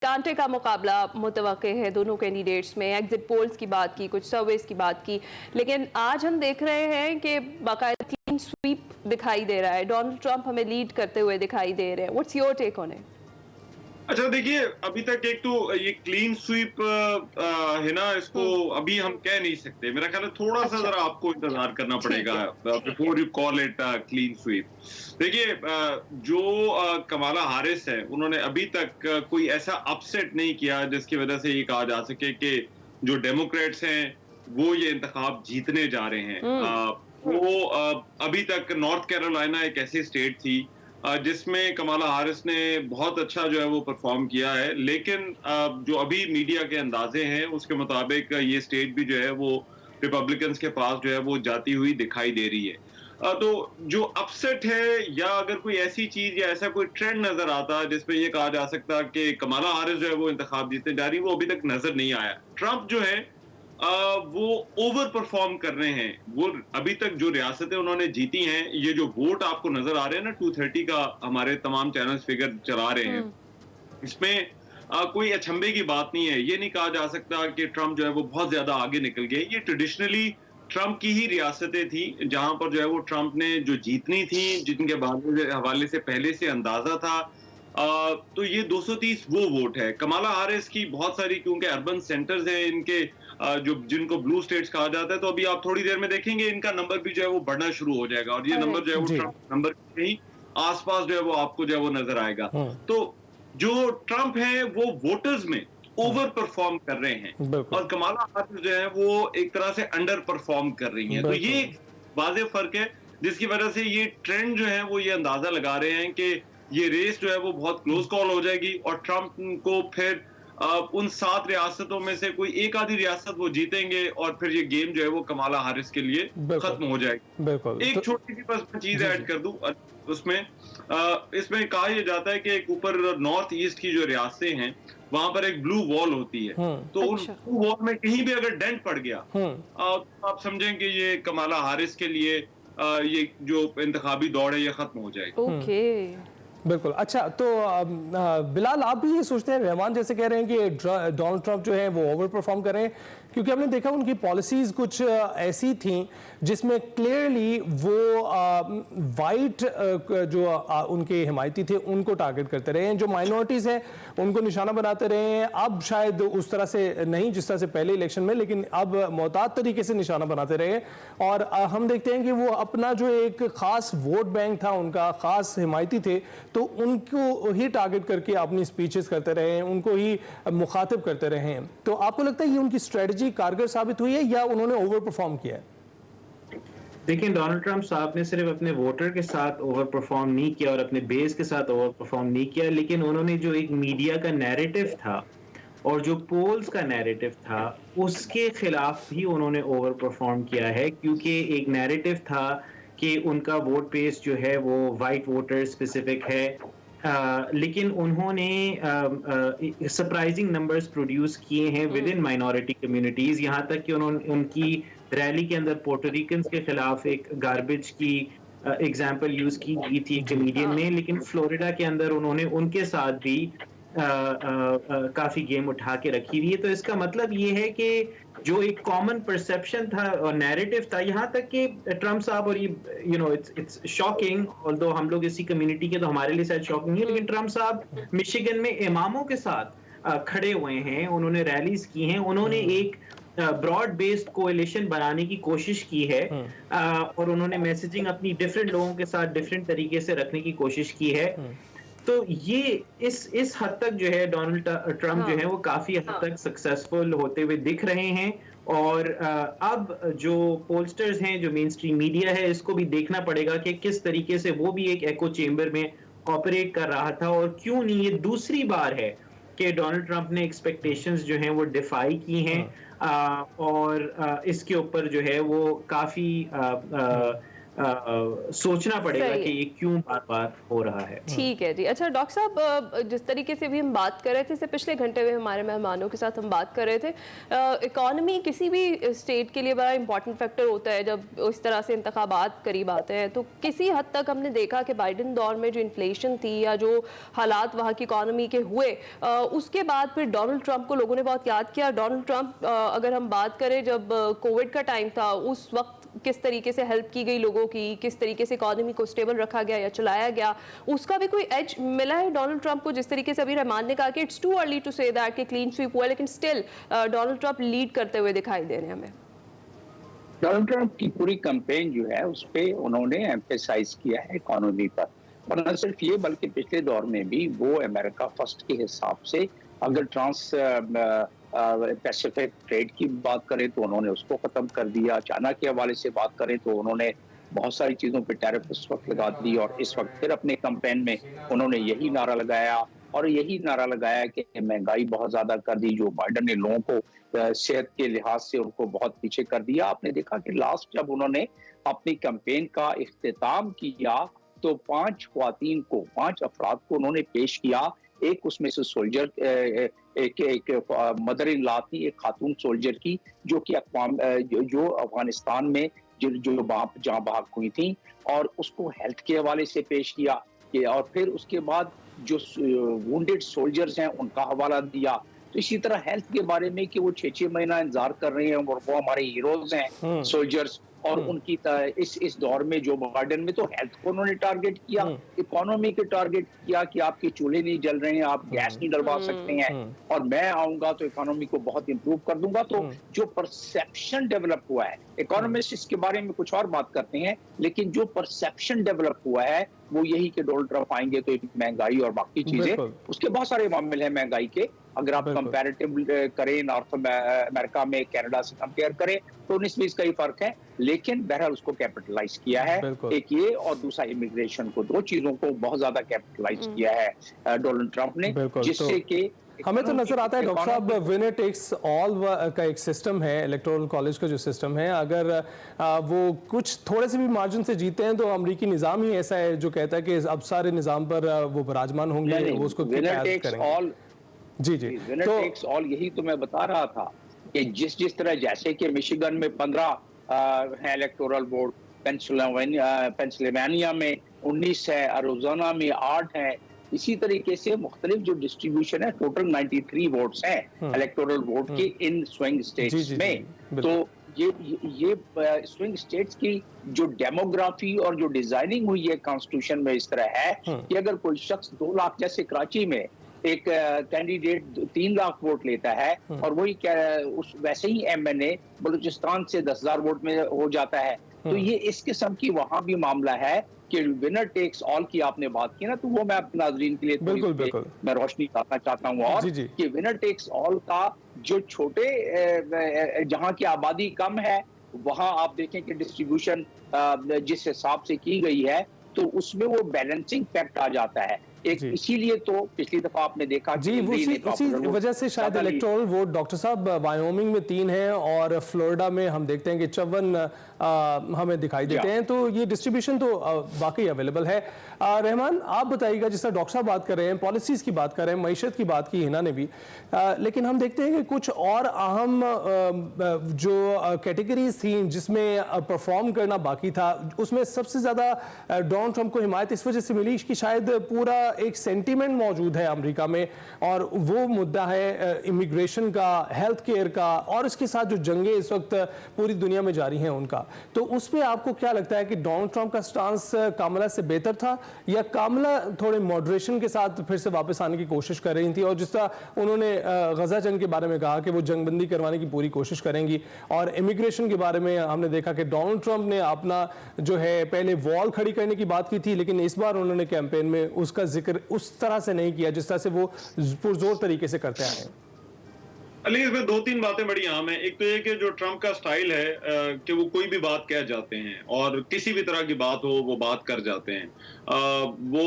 कांटे का मुकाबला मुतवक्के है दोनों कैंडिडेट्स में। एग्जिट पोल्स की बात की, कुछ सर्वेस की बात की, लेकिन आज हम देख रहे हैं कि बाकायदा क्लीन स्वीप दिखाई दे रहा है। डोनाल्ड ट्रंप हमें लीड करते हुए दिखाई दे रहे हैं। What's your take on it? अच्छा देखिए, अभी तक एक तो ये क्लीन स्वीप है ना, इसको हम्म। अभी हम कह नहीं सकते। मेरा ख्याल है थोड़ा सा अच्छा, जरा आपको इंतजार करना ठीक पड़ेगा है। Before you call it clean sweep. देखिए, जो कमाला हारिस है, उन्होंने अभी तक कोई ऐसा अपसेट नहीं किया जिसकी वजह से ये कहा जा सके कि जो डेमोक्रेट्स हैं वो ये इंतखाब जीतने जा रहे हैं। हम्म। वो अभी तक नॉर्थ कैरोलिना एक ऐसी स्टेट थी जिसमें कमाला हारिस ने बहुत अच्छा जो है वो परफॉर्म किया है, लेकिन जो अभी मीडिया के अंदाजे हैं उसके मुताबिक ये स्टेट भी जो है वो रिपब्लिकन्स के पास जो है वो जाती हुई दिखाई दे रही है। तो जो अपसेट है या अगर कोई ऐसी चीज या ऐसा कोई ट्रेंड नजर आता जिसपे ये कहा जा सकता कि कमाला हारिस जो है वो इंतखाब जीतने जा रही है, वो अभी तक नजर नहीं आया। ट्रंप जो है वो ओवर परफॉर्म कर रहे हैं। वो अभी तक जो रियासतें उन्होंने जीती हैं, ये जो वोट आपको नजर आ रहे हैं ना 230 का, हमारे तमाम चैनल्स फिगर चला रहे हैं, हम्म। इसमें कोई अचंभे की बात नहीं है। ये नहीं कहा जा सकता कि ट्रंप जो है वो बहुत ज्यादा आगे निकल गए। ये ट्रेडिशनली ट्रंप की ही रियासतें थी जहां पर जो है वो ट्रंप ने जो जीतनी थी, जिनके हवाले से पहले से अंदाजा था। तो ये 230 वो वोट है। कमाला हारिस की बहुत सारी, क्योंकि अर्बन सेंटर्स हैं इनके, जो जिनको ब्लू स्टेट्स कहा जाता है, तो अभी आप थोड़ी देर में देखेंगे इनका नंबर भी जो है वो बढ़ना शुरू हो जाएगा और ये नंबर जो है वो जी। ट्रंप नंबर के ही आसपास जो है वो आपको जो है वो नजर आएगा। तो जो ट्रंप है वो वोटर्स में ओवर परफॉर्म कर रहे हैं बिल्कुल। और कमाला हारिस जो है वो एक तरह से अंडर परफॉर्म कर रही हैं। तो ये एक वाज़ेह फर्क है जिसकी वजह से ये ट्रेंड जो है वो ये अंदाजा लगा रहे हैं कि ये रेस जो है वो बहुत क्लोज कॉल हो जाएगी और ट्रंप को फिर उन 7 रियासतों में से कोई एक आधी रियासत वो जीतेंगे और फिर ये गेम जो है वो कमाला हारिस के लिए खत्म हो जाएगी। बिल्कुल। एक छोटी सी बस मैं चीज जी, ऐड जी। कर दूं उसमें, इसमें कहा यह जाता है कि एक ऊपर नॉर्थ ईस्ट की जो रियासतें हैं वहां पर एक ब्लू वॉल होती है। तो उन अच्छा। ब्लू वॉल में कहीं भी अगर डेंट पड़ गया तो आप समझें कि ये कमाला हारिस के लिए ये जो इंतखाबी दौड़ है ये खत्म हो जाएगी। ओके। बिल्कुल। अच्छा, तो बिलाल, आप भी ये सोचते हैं, रहमान जैसे कह रहे हैं कि डोनाल्ड ट्रंप जो है वो ओवर परफॉर्म कर रहे हैं, क्योंकि हमने देखा उनकी पॉलिसीज कुछ ऐसी थी जिसमें क्लियरली वो वाइट जो उनके हिमायती थे उनको टारगेट करते रहे हैं, जो माइनॉरिटीज हैं उनको निशाना बनाते रहे हैं। अब शायद उस तरह से नहीं जिस तरह से पहले इलेक्शन में, लेकिन अब मोहतात तरीके से निशाना बनाते रहे। और हम देखते हैं कि वो अपना जो एक खास वोट बैंक था, उनका खास हिमायती थे, तो उनको ही टारगेट करके अपनी स्पीचेस करते रहे हैं, उनको ही मुखातिब करते रहे हैं। तो आपको लगता है ये उनकी स्ट्रेटजी कारगर साबित हुई है या उन्होंने ओवर परफॉर्म किया है? देखिए, डोनाल्ड ट्रंप साहब ने सिर्फ अपने वोटर के साथ ओवर परफॉर्म नहीं किया और अपने बेस के साथ ओवर परफॉर्म नहीं किया, लेकिन उन्होंने जो एक मीडिया का नैरेटिव था और जो पोल्स का नैरेटिव था उसके खिलाफ भी उन्होंने ओवर परफॉर्म किया है, क्योंकि एक नैरेटिव था कि उनका वोट बेस जो है वो वाइट वोटर स्पेसिफिक है, लेकिन उन्होंने सरप्राइजिंग नंबर्स प्रोड्यूस किए हैं विद इन माइनॉरिटी कम्युनिटीज। यहाँ तक कि उन्होंने उनकी रैली के अंदर पोर्टोरिकन्स के खिलाफ एक गार्बेज की एग्जाम्पल यूज की गई थी कमेडियन ने, लेकिन फ्लोरिडा के अंदर उन्होंने उनके साथ भी काफी गेम उठा के रखी हुई है। तो इसका मतलब ये है कि जो एक कॉमन परसेप्शन था और नैरेटिव था, यहाँ तक कि ट्रंप साहब, और ये इट्स शॉकिंग, ऑल्दो हम लोग इसी कम्युनिटी के तो हमारे लिए शायद शॉकिंग है, लेकिन ट्रंप साहब मिशिगन में इमामों के साथ खड़े हुए हैं, उन्होंने रैलीज की हैं, उन्होंने एक ब्रॉड बेस्ड कोएलिशन बनाने की कोशिश की है और उन्होंने मैसेजिंग अपनी डिफरेंट लोगों के साथ डिफरेंट तरीके से रखने की कोशिश की है। तो ये इस हद तक जो है डोनाल्ड ट्रंप जो है वो काफी हद तक सक्सेसफुल होते हुए दिख रहे हैं। और अब जो पोलस्टर्स हैं, जो मेन स्ट्रीम मीडिया है, इसको भी देखना पड़ेगा कि किस तरीके से वो भी एक एको चेम्बर में ऑपरेट कर रहा था और क्यों नहीं ये दूसरी बार है कि डोनाल्ड ट्रंप ने एक्सपेक्टेशंस जो हैं वो डिफाई की हैं और इसके ऊपर जो है वो काफी सोचना पड़ेगा सही कि है। ये क्यों बार बार हो रहा है। ठीक है जी। अच्छा डॉक्टर साहब, जिस तरीके से भी हम बात कर रहे थे, इससे पिछले घंटे में हमारे मेहमानों के साथ हम बात कर रहे थे, इकॉनमी किसी भी स्टेट के लिए बड़ा इंपॉर्टेंट फैक्टर होता है जब इस तरह से इंतखाबात करीब आते हैं। तो किसी हद तक हमने देखा कि बाइडेन दौर में जो इन्फ्लेशन थी या जो हालात वहाँ की इकॉनमी के हुए, उसके बाद फिर डोनाल्ड ट्रंप को लोगों ने बहुत याद किया। डोनाल्ड ट्रंप, अगर हम बात करें जब कोविड का टाइम था, उस वक्त किस तरीके से हेल्प की गई लोगों की, किस तरीके से इकोनॉमी को स्टेबल रखा गया या चलाया गया, उसका भी कोई एज मिला है डोनाल्ड ट्रंप को? जिस तरीके से अभी रहमान ने कहा कि it's too early to say that कि क्लीन स्वीप हुआ, लेकिन स्टिल डोनाल्ड ट्रंप लीड करते हुए दिखाई दे रहे हैं हमें। डोनाल्ड ट्रंप की पूरी कैंपेन जो है उस पे उन्होंने एम्फेसाइज किया है इकोनॉमी पर, और न सिर्फ ये बल्कि पिछले दौर में भी वो अमेरिका फर्स्ट के हिसाब से अगर ट्रांस पैसिफिक ट्रेड की बात करें तो उन्होंने उसको खत्म कर दिया। चाइना के हवाले से बात करें तो उन्होंने बहुत सारी चीजों पे टैरिफ उस वक्त लगा दी, और इस वक्त फिर अपने कैंपेन में उन्होंने यही नारा लगाया, और यही नारा लगाया कि महंगाई बहुत ज्यादा कर दी। जो बाइडेन ने लोगों को सेहत के लिहाज से उनको बहुत पीछे कर दिया। आपने देखा कि लास्ट जब उन्होंने अपनी कैंपेन का इख्तिताम किया तो 5 अफराद को उन्होंने पेश किया। एक उसमें से सोल्जर, एक मदर इन लॉ थी, एक खातून सोल्जर की, जो कि जो अफगानिस्तान में जो जहाँ भाग हुई थी, और उसको हेल्थ के हवाले से पेश किया। और फिर उसके बाद जो वुंडेड सोल्जर्स हैं उनका हवाला दिया। तो इसी तरह हेल्थ के बारे में कि वो 6 महीना इंतजार कर रहे हैं और वो हमारे हीरोज हैं सोल्जर्स, और उनकी इस दौर में जो बाइडेन में तो हेल्थ को उन्होंने टारगेट किया, इकोनॉमी के टारगेट किया कि आपके चूल्हे नहीं जल रहे हैं, आप गैस नहीं डलवा सकते हैं, और मैं आऊंगा तो इकोनॉमी को बहुत इंप्रूव कर दूंगा। तो जो परसेप्शन डेवलप हुआ है, इकोनॉमिस्ट इसके बारे में कुछ और बात करते हैं, लेकिन जो परसेप्शन डेवलप हुआ है वो यही कि डोनाल्ड ट्रंप आएंगे तो महंगाई और बाकी चीजें, उसके बहुत सारे मामले हैं महंगाई के। अगर आप कंपैरेटिव करें नॉर्थ अमेरिका में कनाडा से कंपेयर करें तो 19-20 का ही फर्क है, लेकिन बहरहाल उसको कैपिटलाइज किया है। एक ये और दूसरा इमिग्रेशन को, दो चीजों को बहुत ज्यादा कैपिटलाइज किया है डोनाल्ड ट्रंप ने, जिससे कि हमें तो नजर आता है डॉक्टर साहब विनर टेक्स ऑल का एक सिस्टम है, इलेक्टोरल कॉलेज का जो सिस्टम है, अगर वो कुछ थोड़े से भी मार्जिन से जीते हैं तो अमेरिकी निजाम ही ऐसा है जो कहता है कि अब सारे निजाम पर वो विराजमान होंगे, वो उसको विनर टेक्स ऑल। जी विनर टेक्स ऑल, यही तो मैं बता रहा था कि जिस तरह जैसे कि मिशिगन में 15 है इलेक्टोरल वोट, पेंसिल्वेनिया में 19 है, अरिज़ोना में 8 है, इसी तरीके से मुख्तलिफ जो डिस्ट्रीब्यूशन है, टोटल 93 वोट्स हैं इलेक्टोरल वोट के इन स्विंग स्टेट्स में। तो ये स्विंग स्टेट्स की जो डेमोग्राफी और जो डिजाइनिंग हुई है कॉन्स्टिट्यूशन में इस तरह है कि अगर कोई शख्स 2 लाख, जैसे कराची में एक कैंडिडेट 3 लाख वोट लेता है और वही वैसे ही MNA बलूचिस्तान से 10,000 वोट में हो जाता है, तो ये इस किस्म की वहां भी मामला है कि विनर टेक्स ऑल की आपने बात की ना, तो वो मैं अपने नाज़रीन के लिए बिल्कुल मैं रोशनी डालना चाहता हूँ, और कि विनर टेक्स ऑल का जो छोटे जहां की आबादी कम है वहां आप देखें कि डिस्ट्रीब्यूशन जिस हिसाब से की गई है तो उसमें वो बैलेंसिंग फैक्ट आ जाता है। एक इसीलिए तो पिछली दफा आपने देखा जी, उसी वजह से शायद इलेक्टोरल वोट डॉक्टर साहब वायोमिंग में 3 है और फ्लोरिडा में हम देखते हैं कि 54 हमें दिखाई देते हैं, तो ये डिस्ट्रीब्यूशन तो वाकई अवेलेबल है। रहमान, आप बताइएगा, जिस तरह डॉक्टर साहब बात कर रहे हैं, पॉलिसीज की बात कर रहे हैं, मईशत की बात की हिना ने भी, लेकिन हम देखते हैं कि कुछ और अहम जो कैटेगरीज थी जिसमें परफॉर्म करना बाकी था, उसमें सबसे ज्यादा डोनाल्ड ट्रंप को हिमायत इस वजह से मिली कि शायद पूरा एक सेंटीमेंट मौजूद है अमेरिका में, और वो मुद्दा है इमिग्रेशन का, हेल्थ केयर का, और इसके साथ जो जंगें इस वक्त पूरी दुनिया में जारी हैं उनका। तो उस पर आपको क्या लगता है कि डोनाल्ड ट्रंप का स्टांस कामला से बेहतर था, या कामला थोड़े मॉडरेशन के साथ फिर से वापस आने की कोशिश कर रही थी? और जिस तरह उन्होंने गजा जंग के बारे में कहा कि वो जंगबंदी करवाने की पूरी कोशिश करेंगी, और इमिग्रेशन के बारे में हमने देखा कि डोनाल्ड ट्रंप ने अपना जो है पहले वॉल खड़ी करने की बात की थी, लेकिन इस बार उन्होंने कैंपेन में उसका जिक्र उस तरह से नहीं किया जिस तरह से वो पुरजोर तरीके से करते आए हैं। अली, इसमें 2-3 बातें बड़ी आम है। एक तो ये कि जो ट्रंप का स्टाइल है कि वो कोई भी बात कह जाते हैं और किसी भी तरह की बात हो वो बात कर जाते हैं। वो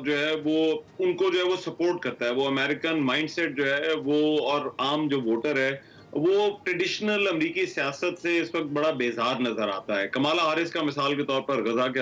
जो है वो उनको जो है वो सपोर्ट करता है, वो अमेरिकन माइंडसेट जो है वो, और आम जो वोटर है वो ट्रेडिशनल अमेरिकी सियासत से इस वक्त बड़ा बेजार नजर आता है। कमाला हारिस का मिसाल के तौर पर गजा के